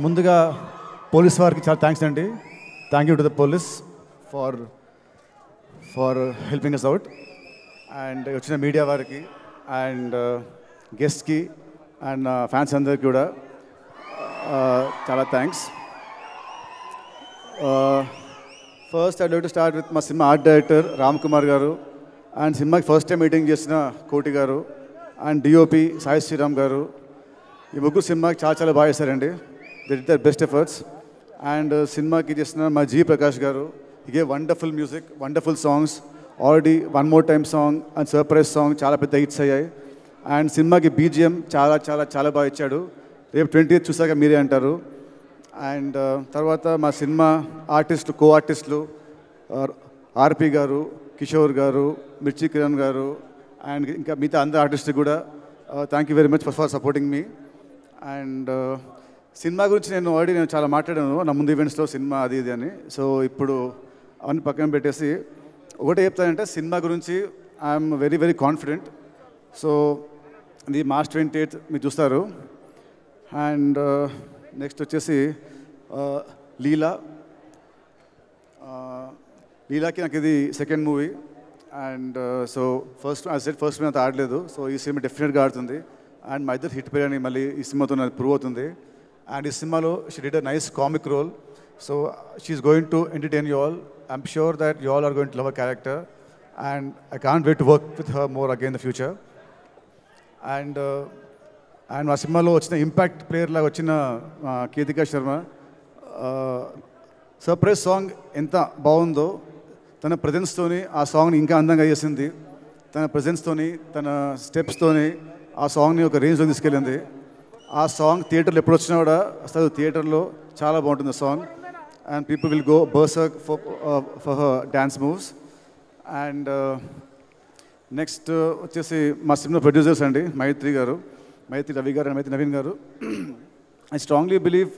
ముందుగా పోలీస్ వారికి చాలా థ్యాంక్స్ అండి. Thank you to the police for helping us out. And వచ్చిన మీడియా వారికి అండ్ గెస్ట్కి అండ్ ఫ్యాన్స్ అందరికి కూడా చాలా thanks. First I'd like to start with మా cinema art director Ram Kumar గారు అండ్ సినిమాకి ఫస్ట్ టైం మీటింగ్ చేసిన కోటి గారు అండ్ డిఓపి సాయి శ్రీరామ్ గారు. ఈ ముగ్గురు సినిమాకి చాలా చాలా బాగా చేశారండి. They did there best efforts. And సినిమాకి చేసిన మా జీ ప్రకాష్ గారు, ఈ gave wonderful music, wonderful songs. Already one more time song and surprise song చాలా పెద్ద హిట్స్ అయ్యాయి. అండ్ సినిమాకి బీజిఎం చాలా చాలా చాలా బాగా ఇచ్చాడు. రేపు 20th చూసాక మీరే అంటారు. అండ్ తర్వాత మా సినిమా ఆర్టిస్టులు, కో ఆర్టిస్టులు ఆర్పి గారు, కిషోర్ గారు, మిర్చి కిరణ్ గారు అండ్ ఇంకా మిగతా అందరు ఆర్టిస్టులు కూడా thank you very much for supporting me. And cinema గురించి నేను చాలా మాట్లాడాను నా ముందు ఈవెంట్స్లో, సినిమా అది ఇది అని. సో ఇప్పుడు అవన్నీ పక్కన పెట్టేసి ఒకటే చెప్తానంటే, సినిమా గురించి I'm very very confident. So ఇది March 28th మీరు చూస్తారు. అండ్ నెక్స్ట్ వచ్చేసి లీలాకి నాకు ఇది second movie. And so first మీద ఆడలేదు. సో ఈ సినిమా డెఫినెట్గా ఆడుతుంది. అండ్ మా ఇద్దరు హిట్ పేరు అని మళ్ళీ ఈ సినిమాతో నాకు ప్రూవ్ అవుతుంది. అండ్ ఈ సినిమాలో she did a nice comic role. So she's going to entertain you all. I'm sure that you all are going to love a character. And I can't wait to work with her more again in the future. And మా సినిమాలో వచ్చిన impact player లాగా వచ్చిన కీతికా Sharma, surprise song ఎంత బాగుందో, తన ప్రజెన్స్తోని ఆ సాంగ్ని ఇంకా అందంగా చేసింది. తన ప్రజెన్స్తోని, తన స్టెప్స్తోని ఆ సాంగ్ని ఒక రేంజ్లో తీసుకెళ్ళింది. ఆ సాంగ్ థియేటర్లో ఎప్పుడు వచ్చినా కూడా అసలు థియేటర్లో చాలా బాగుంటుంది song. And people will go berserk for her dance moves. And next వచ్చేసి మా సినిమా ప్రొడ్యూసర్స్ అండి, మైత్రి గారు, మైత్రి రవి గారు అండ్ మైత్రి నవీన్ గారు. ఐ స్ట్రాంగ్లీ బిలీవ్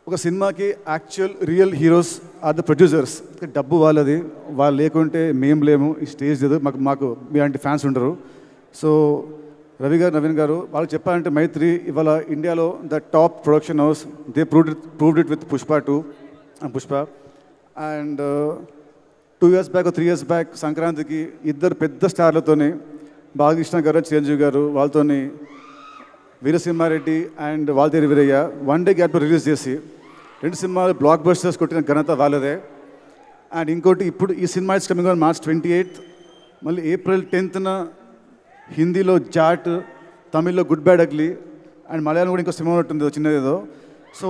ఒక సినిమాకి actual real heroes are the producers. డబ్బు వాళ్ళది, వాళ్ళు లేకుంటే మేము లేము, ఈ స్టేజ్ లేదు, మాకు మీలాంటి ఫ్యాన్స్ ఉండరు. సో రవి గారు, నవీన్ గారు వాళ్ళకి చెప్పాలంటే, మైత్రి ఇవాళ ఇండియాలో the top production house. They proved it with Pushpa 2 and Pushpa. And 2 years back 3 years back సంక్రాంతికి ఇద్దరు పెద్ద స్టార్లతోని, బాలకృష్ణ గారు, చిరంజీవి గారు, వాళ్ళతోని Veera Simha Reddy and Waltair Veerayya one day గ్యాప్లో రిలీజ్ చేసి 2 సినిమాలు బ్లాక్ బస్టర్స్ కొట్టిన ఘనత వాళ్ళదే. అండ్ ఇంకోటి ఇప్పుడు ఈ cinema is coming on March 28th. మళ్ళీ April 10th హిందీలో జాట్, తమిళ్లో good bad ugly and Malayalam కూడా ఇంకో సినిమా ఉంటుంది చిన్నదేదో. సో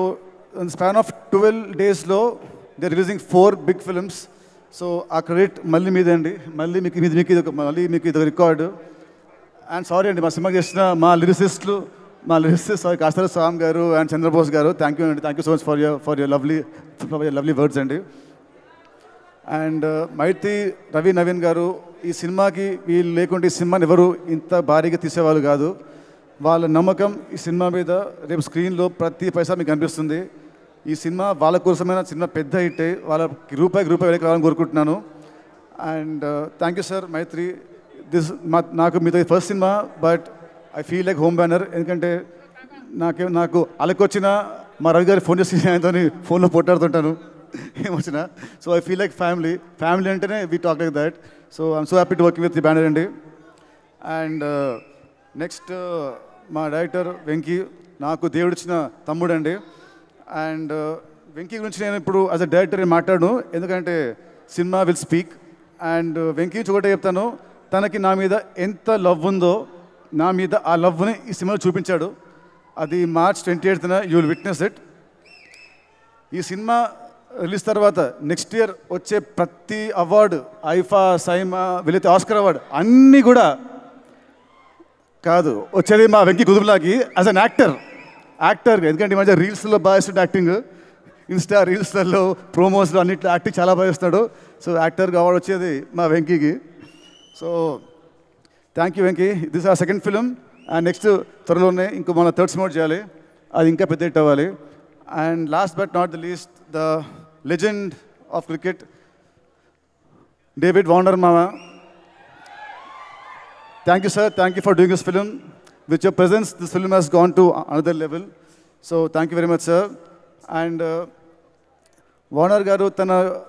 స్పాన్ ఆఫ్ 12 daysలో they are releasing 4 big films. So ఆ క్రెడిట్ మళ్ళీ మీదే అండి, మళ్ళీ మీకు ఇది రికార్డు. అండ్ సారీ అండి, మా సినిమా చేసిన మా లిరిసిస్ట్ సారీ కాస్తార స్వామి గారు అండ్ చంద్రబోస్ గారు, థ్యాంక్ యూ అండి, thank you so much for your lovely words అండి. అండ్ మైత్రి రవి నవీన్ గారు, ఈ సినిమాకి వీళ్ళు లేకుంటే ఈ సినిమాని ఎవరు ఇంత భారీగా తీసేవాళ్ళు కాదు. వాళ్ళ నమ్మకం ఈ సినిమా మీద రేపు స్క్రీన్లో ప్రతి పైసా మీకు కనిపిస్తుంది. ఈ సినిమా వాళ్ళ కోసమైన సినిమా పెద్ద హిట్, వాళ్ళకి రూపాయి వెనక్కి రావాలని కోరుకుంటున్నాను. అండ్ థ్యాంక్ యూ సార్ మైత్రి. నాకు మీతో first cinema, but I feel like home banner. ఎందుకంటే నాకు అలకొచ్చిన మా రవి గారి ఫోన్ చేసి ఆయనతో ఫోన్లో పోట్లాడుతుంటాను ఏమొచ్చినా. So I feel like family అంటేనే we talk like that. So I'm so happy to working with the banner అండి. అండ్ నెక్స్ట్ మా డైరెక్టర్ వెంకీ, నాకు దేవుడిచ్చిన తమ్ముడు అండి. అండ్ వెంకీ గురించి నేను ఇప్పుడు యాజ్ అ డైరెక్టర్ మాట్లాడను, ఎందుకంటే cinema will speak. And Venky నుంచి ఒకటే చెప్తాను, తనకి నా మీద ఎంత లవ్ ఉందో, నా మీద ఆ లవ్ని ఈ సినిమాలో చూపించాడు. అది March 28th you will witness it. ఈ సినిమా రిలీజ్ తర్వాత నెక్స్ట్ ఇయర్ వచ్చే ప్రతి అవార్డు, ఐఫా, సైమా, వీలైతే ఆస్కర్ అవార్డు అన్నీ కూడా కాదు, వచ్చేది మా వెంకీ కుదుపులాకి యాజ్ అన్ యాక్టర్గా. ఎందుకంటే ఈ మధ్య రీల్స్లో బాగా ఇస్తాడు యాక్టింగ్, ఇన్స్టా రీల్స్లలో, ప్రోమోస్లో అన్నింటిలో యాక్టింగ్ చాలా బాగా ఇస్తాడు. సో యాక్టర్గా అవార్డు వచ్చేది మా వెంకీకి. So thank you Venky. This are second film. And next త్వరలోనే ఇంకో మన థర్డ్ సినిమా చేయాలి, అది ఇంకా పెద్ద హిట్ అవ్వాలి. And last but not the least, the legend of cricket David Warner మామ. Thank you sir, thank you for doing this film. With your presence, this film has gone to another level. So thank you very much sir. And Warner గారు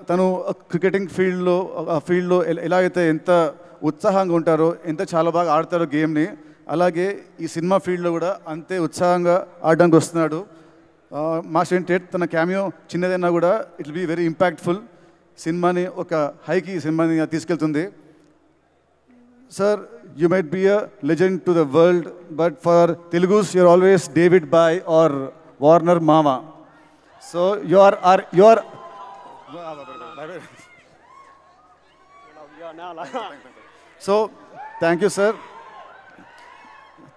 తను cricketing ఫీల్డ్లో ఎలా అయితే ఎంత ఉత్సాహంగా ఉంటారో, ఎంత చాలా బాగా ఆడతారో గేమ్ని, అలాగే ఈ సినిమా ఫీల్డ్లో కూడా అంతే ఉత్సాహంగా ఆడడానికి వస్తున్నాడు. మాస్టర్ ఇంటెట్ తన క్యామియో చిన్నదైనా కూడా it will be very impactful. సినిమాని ఒక హైకి సినిమాని తీసుకెళ్తుంది. Sir, you might be a legend to the world, but for Telugus, you're always David Bhai or Warner Mama. So you are. So thank you, sir.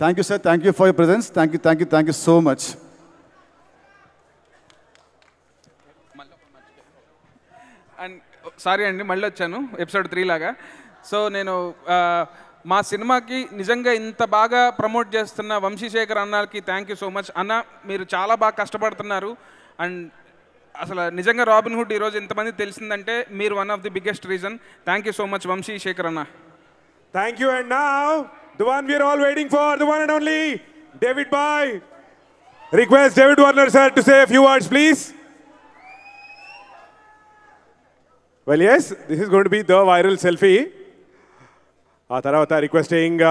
Thank you, sir. Thank you for your presence. Thank you so much. And sorry అండి, మళ్ళీ వచ్చాను episode 3 లాగా. So నేను మా సినిమాకి నిజంగా ఇంత బాగా ప్రమోట్ చేస్తున్న వంశీశేఖర్ అన్నకి థ్యాంక్ యూ సో మచ్. అన్న, మీరు చాలా బాగా కష్టపడుతున్నారు. అండ్ అసలు నిజంగా రాబిన్ హుడ్ ఈరోజు ఇంతమంది తెలిసిందంటే మీరు one of the biggest reason. Thank you so much Vamshi Shekhar అన్న. Thank you. And now the one we are all waiting for, the one and only David boy. Request David Warner sir to say a few words, please. Well, yes, this is going to be the viral selfie. ఆ తర్వాత requesting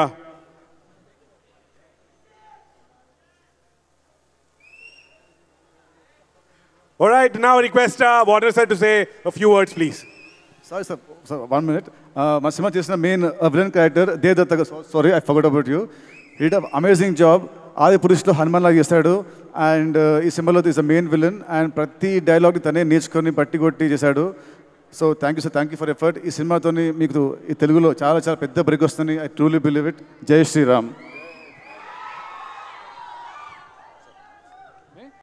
all right, now request Warner sir to say a few words, please. Sorry, sir. 1 minute. మా cinema చేసిన main villain character Devadatta. Sorry, I forgot about you. He did amazing job. ఆది పురుషులో హనుమాన్ లాగా చేశాడు. And ఈ సినిమాలో is a main villain. And ప్రతి డైలాగ్ని తనే నేర్చుకొని పట్టి కొట్టి చేశాడు. So thank you sir, thank you for effort. ఈ సినిమాతో మీకు ఈ తెలుగులో చాలా చాలా పెద్ద బ్రేక్ వస్తుంది. I truly believe it. జై శ్రీరామ్.